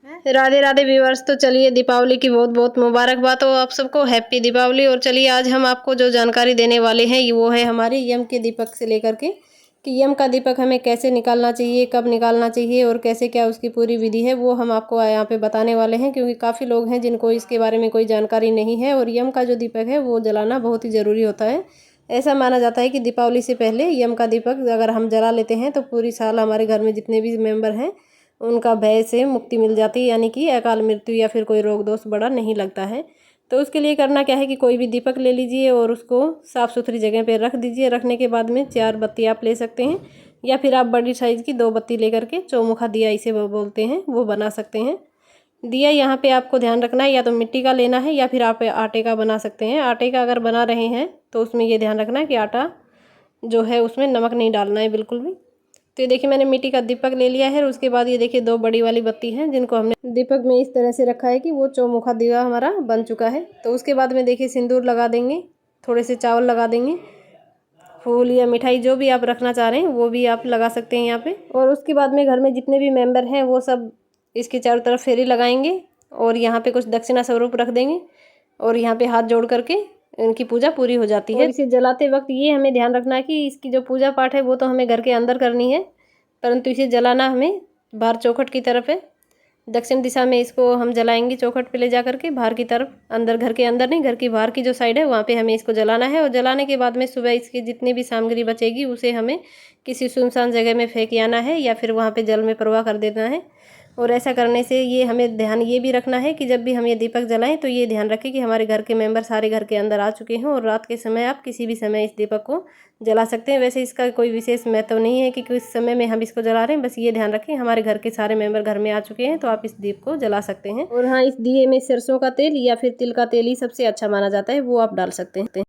Radhe Radhe viewers. तो चलिए, दीपावली की बहुत बहुत मुबारकबाद हो आप सबको, हैप्पी दीपावली। और चलिए, आज हम आपको जो जानकारी देने वाले हैं वो है हमारे यम के दीपक से लेकर के कि यम का दीपक हमें कैसे निकालना चाहिए, कब निकालना चाहिए और कैसे क्या उसकी पूरी विधि है, वो हम आपको यहाँ पे बताने वाले हैं। क्योंकि काफ़ी लोग हैं जिनको इसके बारे में कोई जानकारी नहीं है। और यम का जो दीपक है वो जलाना बहुत ही ज़रूरी होता है। ऐसा माना जाता है कि दीपावली से पहले यम का दीपक अगर हम जला लेते हैं तो पूरी साल हमारे घर में जितने भी मेंबर हैं उनका भय से मुक्ति मिल जाती है, यानी कि अकाल मृत्यु या फिर कोई रोग दोष बड़ा नहीं लगता है। तो उसके लिए करना क्या है कि कोई भी दीपक ले लीजिए और उसको साफ़ सुथरी जगह पे रख दीजिए। रखने के बाद में 4 बत्ती आप ले सकते हैं, या फिर आप बड़ी साइज़ की 2 बत्ती लेकर के चौमुखा दिया इसे वो बोलते हैं, वो बना सकते हैं। दिया यहाँ पे आपको ध्यान रखना है, या तो मिट्टी का लेना है या फिर आप आटे का बना सकते हैं। आटे का अगर बना रहे हैं तो उसमें ये ध्यान रखना है कि आटा जो है उसमें नमक नहीं डालना है बिल्कुल भी। तो ये देखिए, मैंने मिट्टी का दीपक ले लिया है। और उसके बाद ये देखिए 2 बड़ी वाली बत्ती हैं जिनको हमने दीपक में इस तरह से रखा है कि वो चौमुखा दिया हमारा बन चुका है। तो उसके बाद में देखिए सिंदूर लगा देंगे, थोड़े से चावल लगा देंगे, फूल या मिठाई जो भी आप रखना चाह रहे हैं वो भी आप लगा सकते हैं यहाँ पे। और उसके बाद में घर में जितने भी मेंबर हैं वो सब इसके चारों तरफ फेरी लगाएंगे और यहाँ पे कुछ दक्षिणा स्वरूप रख देंगे और यहाँ पे हाथ जोड़ करके इनकी पूजा पूरी हो जाती है। और इसे जलाते वक्त ये हमें ध्यान रखना है कि इसकी जो पूजा पाठ है वो तो हमें घर के अंदर करनी है, परंतु इसे जलाना हमें बाहर चौखट की तरफ है। दक्षिण दिशा में इसको हम जलाएंगे चौखट पे ले जा करके बाहर की तरफ, अंदर घर के अंदर नहीं, घर की बाहर की जो साइड है वहाँ पे हमें इसको जलाना है। और जलाने के बाद में सुबह इसकी जितनी भी सामग्री बचेगी उसे हमें किसी सुनसान जगह में फेंक आना है या फिर वहाँ पे जल में प्रवाह कर देना है। और ऐसा करने से ये हमें ध्यान ये भी रखना है कि जब भी हम ये दीपक जलाएं तो ये ध्यान रखें कि हमारे घर के मेंबर सारे घर के अंदर आ चुके हों। और रात के समय आप किसी भी समय इस दीपक को जला सकते हैं। वैसे इसका कोई विशेष महत्व नहीं है कि किस समय में हम इसको जला रहे हैं, बस ये ध्यान रखें हमारे घर के सारे मेंबर घर में आ चुके हैं तो आप इस दीप को जला सकते हैं। और हाँ, इस दिए में सरसों का तेल या फिर तिल का तेल ही सबसे अच्छा माना जाता है, वो आप डाल सकते हैं।